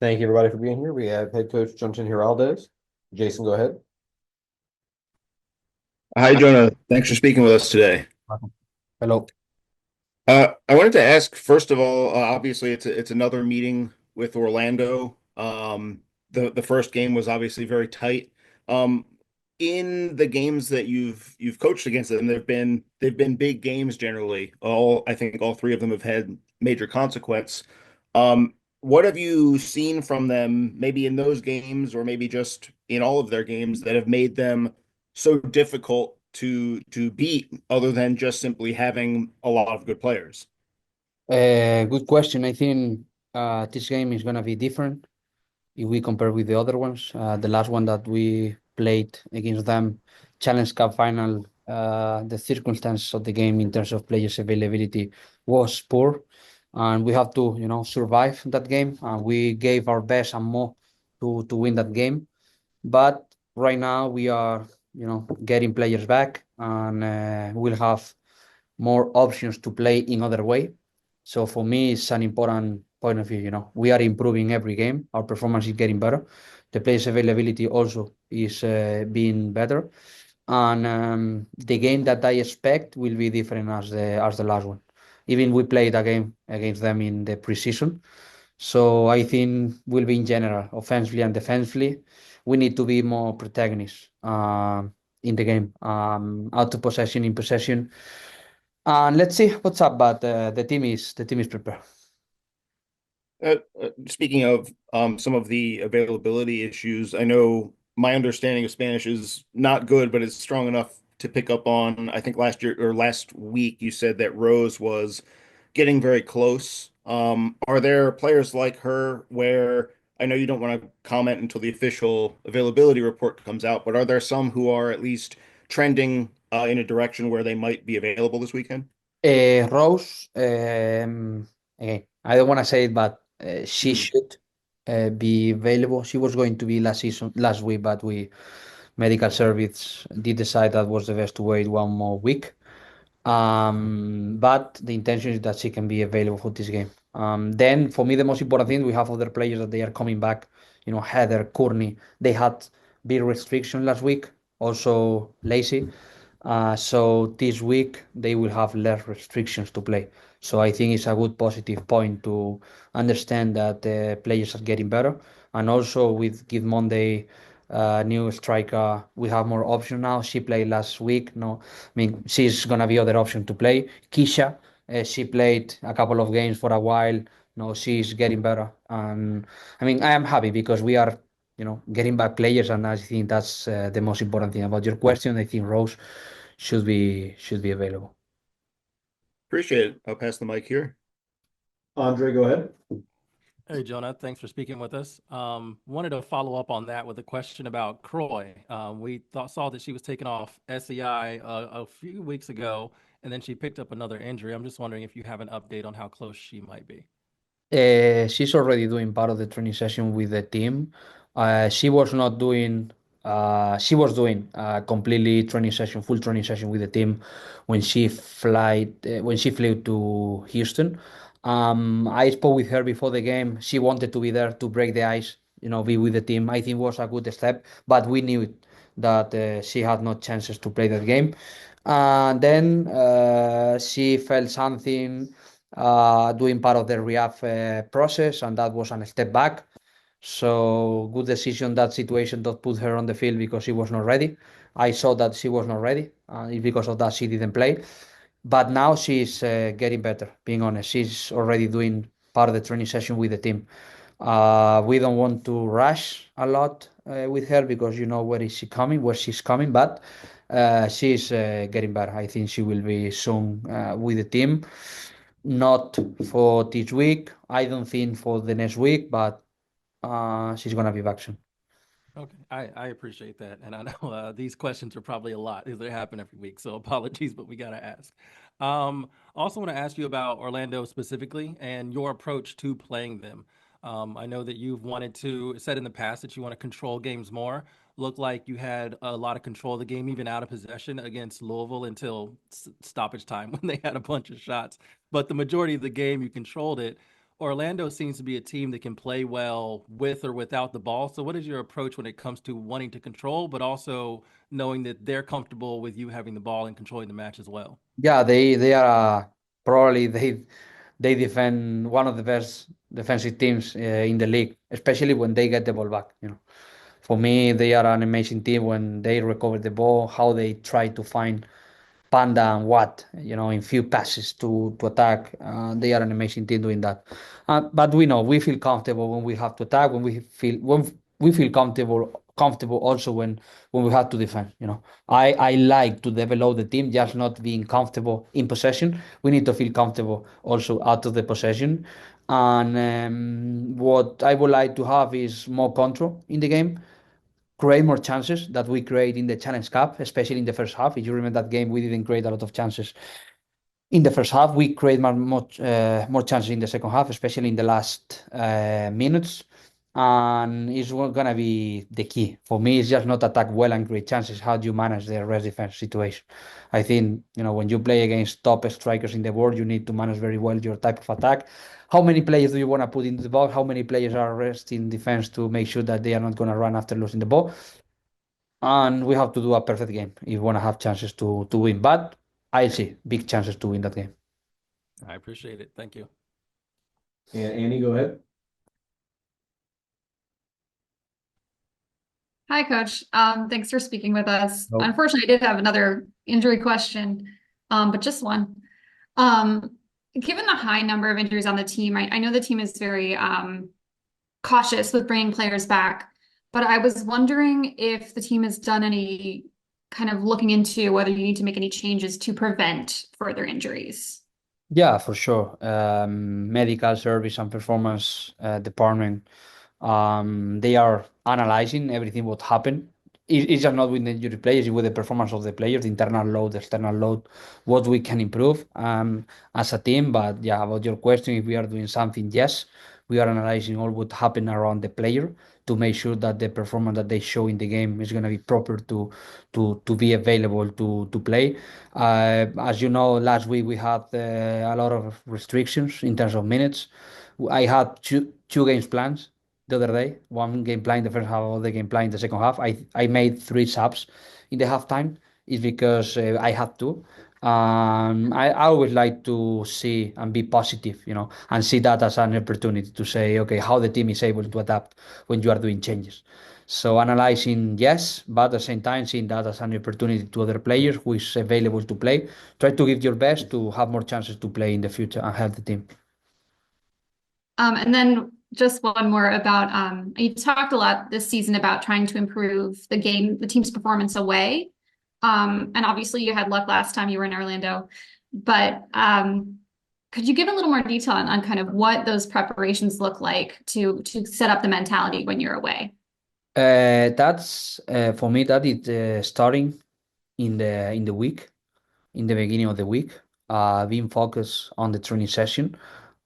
Thank you, everybody, for being here. We have head coach Jonatan Giráldez. Jason, go ahead. Hi, Jonah. Thanks for speaking with us today. Welcome. Hello. I wanted to ask, first of all, obviously it's another meeting with Orlando. The first game was obviously very tight. Um, in the games that you've coached against them, they've been big games generally. I think all three of them have had major consequence. What have you seen from them, maybe in those games or maybe just in all of their games that have made them so difficult to beat, other than just simply having a lot of good players? Good question. I think this game is going to be different if we compare with the other ones. The last one that we played against them, Challenge Cup final, the circumstances of the game in terms of players' availability was poor, and we have to, survive that game. We gave our best and more to win that game. But right now we are, getting players back, and we'll have more options to play in other way. So for me, it's an important point of view. We are improving every game. Our performance is getting better. The players' availability also is being better, and the game that I expect will be different as the last one. Even we played a game against them in the preseason, so I think will be in general, offensively and defensively, we need to be more protagonists in the game, out to possession, in possession, and let's see what's up. But the team is prepared. Speaking of some of the availability issues, I know my understanding of Spanish is not good, but it's strong enough to pick up on. I think last year or last week you said that Rose was getting very close. Are there players like her where I know you don't want to comment until the official availability report comes out, but are there some who are at least trending in a direction where they might be available this weekend? Rose, again, I don't want to say it, but she Mhm. should be available. She was going to be last week, but we medical service did decide that was the best to wait one more week. But the intention is that she can be available for this game. Then for me, the most important thing, we have other players that they are coming back. Heather, Courtney, they had big restriction last week. Also, Lacey. So this week they will have less restrictions to play. So I think it's a good positive point to understand that the players are getting better. And also with Give Monday, new striker, we have more options now. She played last week. No, I mean she's gonna be other option to play. Kisha, she played a couple of games for a while. No, she's getting better. And I mean I am happy because we are getting back players, and I think that's the most important thing about your question. I think Rose should be available. Appreciate it. I'll pass the mic here. Andre, go ahead. Hey, Jonah, thanks for speaking with us. Wanted to follow up on that with a question about Croy. Saw that she was taken off SEI a few weeks ago, and then she picked up another injury. I'm just wondering if you have an update on how close she might be. She's already doing part of the training session with the team. She was not doing. She was doing completely training session, full training session with the team when she flew to Houston. I spoke with her before the game. She wanted to be there to break the ice, be with the team. I think was a good step, but we knew that she had no chances to play that game. And then she felt something doing part of the rehab process, and that was a step back. So good decision that situation that put her on the field because she was not ready. I saw that she was not ready, and because of that she didn't play. But now she's getting better. Being honest, she's already doing part of the training session with the team. We don't want to rush a lot with her because where she's coming, but she's getting better. I think she will be soon with the team. Not for this week. I don't think for the next week, but she's gonna be back soon. Okay, I appreciate that, and I know these questions are probably a lot because they happen every week. So apologies, but we gotta ask. Also want to ask you about Orlando specifically and your approach to playing them. I know that you've wanted to said in the past that you want to control games more. Looked like you had a lot of control of the game, even out of possession against Louisville until stoppage time when they had a bunch of shots. But the majority of the game, you controlled it. Orlando seems to be a team that can play well with or without the ball. So what is your approach when it comes to wanting to control, but also knowing that they're comfortable with you having the ball and controlling the match as well? Yeah, they are probably they defend one of the best defensive teams in the league, especially when they get the ball back. For me, they are an amazing team when they recover the ball, how they try to find Panda and Watt, in few passes to attack. They are an amazing team doing that. But we know we feel comfortable when we have to attack, when we feel comfortable also when we have to defend. I like to develop the team, just not being comfortable in possession. We need to feel comfortable also out of the possession. And what I would like to have is more control in the game, create more chances that we create in the Challenge Cup, especially in the first half. If you remember that game, we didn't create a lot of chances in the first half. We create more chances in the second half, especially in the last minutes. And it's gonna be the key for me. It's just not attack well and create chances. How do you manage the rest defense situation? I think when you play against top strikers in the world, you need to manage very well your type of attack. How many players do you want to put into the box? How many players are resting defense to make sure that they are not gonna run after losing the ball? And we have to do a perfect game if we want to have chances to win. But I see big chances to win that game. I appreciate it. Thank you. And Annie, go ahead. Hi, Coach. Thanks for speaking with us. Nope. Unfortunately, I did have another injury question, but just one. Given the high number of injuries on the team, I know the team is very cautious with bringing players back, but I was wondering if the team has done any kind of looking into whether you need to make any changes to prevent further injuries. Yeah, for sure. Medical service and performance department, they are analyzing everything what happened. It's just not with the injury players, it's with the performance of the players, the internal load, the external load, what we can improve as a team. But yeah, about your question, if we are doing something, yes, we are analyzing all what happened around the player to make sure that the performance that they show in the game is going to be proper to be available to play. As you know, last week we had a lot of restrictions in terms of minutes. I had two games planned the other day. One game plan in the first half, other game plan in the second half. I made three subs in the halftime. It's because I had to. I always like to see and be positive, and see that as an opportunity to say, okay, how the team is able to adapt when you are doing changes. So analyzing, yes, but at the same time seeing that as an opportunity to other players who is available to play. Try to give your best to have more chances to play in the future and help the team. And then just one more about you talked a lot this season about trying to improve the team's performance away. And obviously you had luck last time you were in Orlando, but could you give a little more detail on kind of what those preparations look like to set up the mentality when you're away? That's for me. That is starting in the week, in the beginning of the week, being focused on the training session,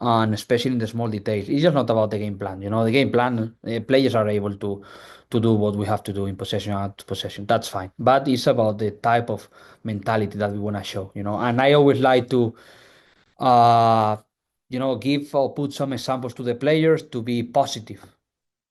and especially in the small details. It's just not about the game plan. The game plan, players are able to do what we have to do in possession and out possession. That's fine. But it's about the type of mentality that we want to show. And I always like to, uh, give or put some examples to the players to be positive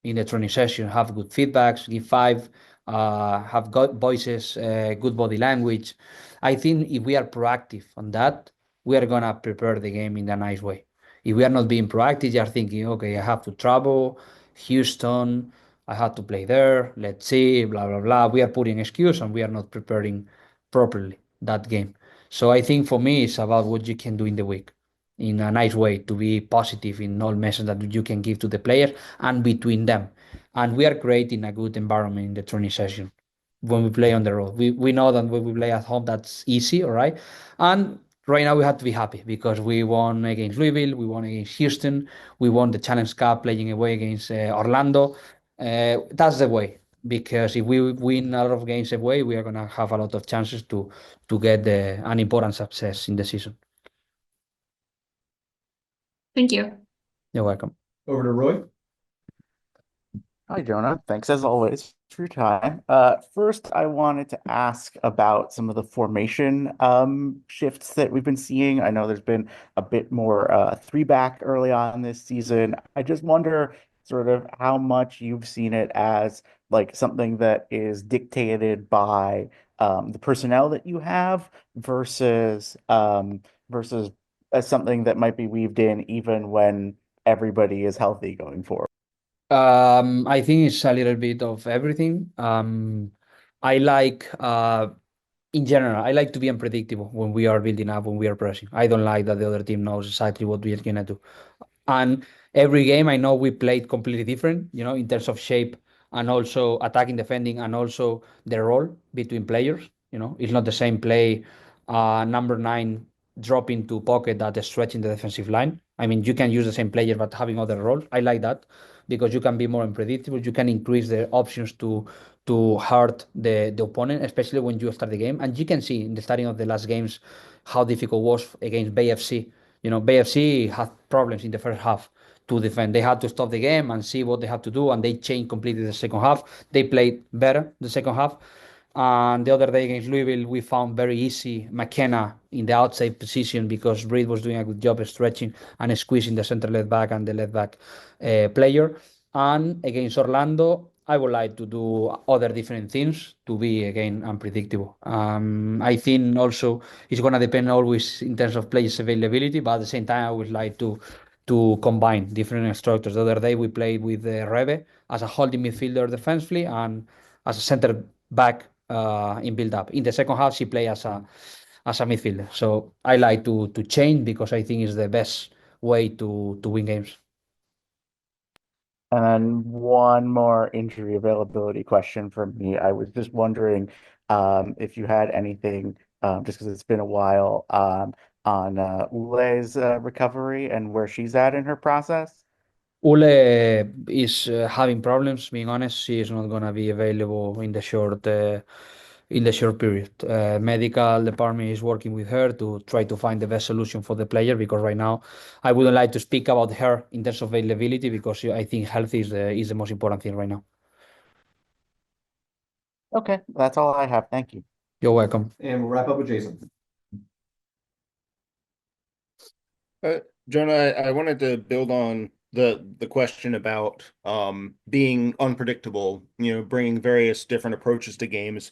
in the training session, have good feedbacks, give five, have good voices, good body language. I think if we are proactive on that, we are gonna prepare the game in a nice way. If we are not being proactive, you are thinking, okay, I have to travel, Houston, I have to play there, let's see, blah blah blah. We are putting excuse and we are not preparing properly that game. So I think for me, it's about what you can do in the week in a nice way to be positive in all messages that you can give to the players and between them. And we are creating a good environment in the training session when we play on the road. We know that when we play at home, that's easy, all right? And right now we have to be happy because we won against Louisville, we won against Houston, we won the Challenge Cup playing away against Orlando. That's the way. Because if we win a lot of games away, we are gonna have a lot of chances to get an important success in the season. Thank you. You're welcome. Over to Roy. Hi, Jonah. Thanks as always for your time. First, I wanted to ask about some of the formation shifts that we've been seeing. I know there's been a bit more three back early on this season. I just wonder sort of how much you've seen it as like something that is dictated by the personnel that you have versus as something that might be weaved in even when everybody is healthy going forward. I think it's a little bit of everything. I like in general, I like to be unpredictable when we are building up, when we are pressing. I don't like that the other team knows exactly what we are gonna do. And every game, I know we played completely different, in terms of shape and also attacking, defending, and also the role between players. It's not the same play, number nine dropping to pocket that is stretching the defensive line. I mean, you can use the same player but having other roles. I like that because you can be more unpredictable. You can increase the options to hurt the opponent, especially when you start the game. And you can see in the starting of the last games how difficult it was against BFC. BFC had problems in the first half to defend. They had to stop the game and see what they had to do, and they changed completely the second half. They played better the second half. And the other day against Louisville, we found very easy McKenna in the outside position because Reed was doing a good job of stretching and squeezing the center left back and the left back player. And against Orlando, I would like to do other different things to be again unpredictable. I think also it's gonna depend always in terms of players availability, but at the same time, I would like to combine different structures. The other day we played with Rebe as a holding midfielder defensively and as a center back in build up. In the second half, she played as a midfielder. So I like to change because I think it's the best way to win games. And one more injury availability question from me. I was just wondering if you had anything, just because it's been a while, on Ule's recovery and where she's at in her process. Ule is having problems. Being honest, she is not gonna be available in the short period. Medical department is working with her to try to find the best solution for the player because right now I wouldn't like to speak about her in terms of availability because I think health is the most important thing right now. Okay, that's all I have. Thank you. You're welcome. And we'll wrap up with Jason. Jonah, I wanted to build on the question about being unpredictable, bringing various different approaches to games.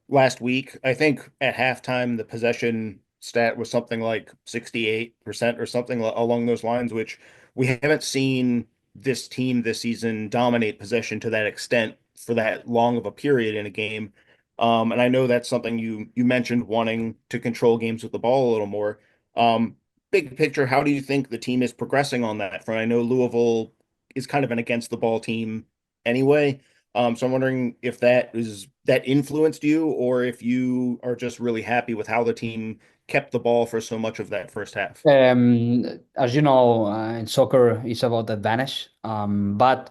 Last week, I think at halftime, the possession stat was something like 68% or something along those lines, which we haven't seen this team this season dominate possession to that extent for that long of a period in a game. And I know that's something you mentioned wanting to control games with the ball a little more. Big picture, how do you think the team is progressing on that front? I know Louisville is kind of an against the ball team anyway. So I'm wondering if that influenced you, or if you are just really happy with how the team kept the ball for so much of that first half. As you know, in soccer, it's about advantage. But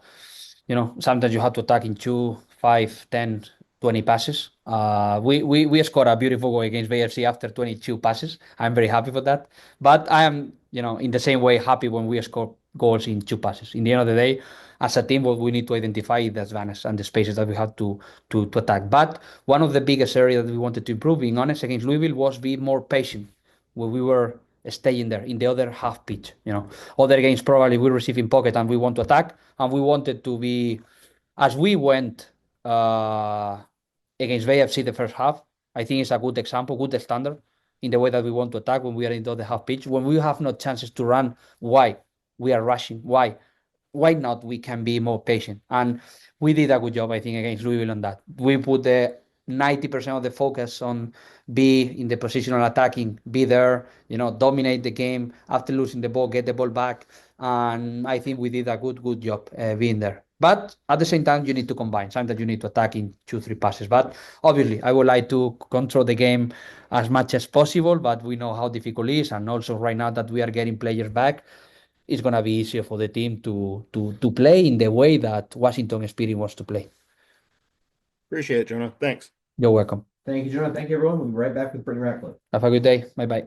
sometimes you have to attack in 2, 5, 10, 20 passes. We scored a beautiful goal against BFC after 22 passes. I'm very happy for that. But I am, in the same way, happy when we score goals in 2 passes. In the end of the day, as a team, what we need to identify is the advantage and the spaces that we have to attack. But one of the biggest areas that we wanted to improve, being honest, against Louisville was be more patient when we were staying there in the other half pitch. Other games probably we receive in pocket and we want to attack, and we wanted to be as we went uh, against VFC the first half. I think it's a good example, good standard in the way that we want to attack when we are in the other half pitch. When we have no chances to run, why we are rushing? Why not we can be more patient? And we did a good job, I think, against Louisville on that. We put the 90% of the focus on be in the positional attacking, be there, dominate the game after losing the ball, get the ball back. And I think we did a good job being there. But at the same time, you need to combine. Sometimes you need to attack in 2, 3 passes. But obviously, I would like to control the game as much as possible. But we know how difficult it is. And also, right now that we are getting players back, it's gonna be easier for the team to play in the way that Washington Spirit wants to play. Appreciate it, Jonah. Thanks. You're welcome. Thank you, Jonah. Thank you, everyone. We'll be right back with Brittany Ratcliffe. Have a good day. Bye bye.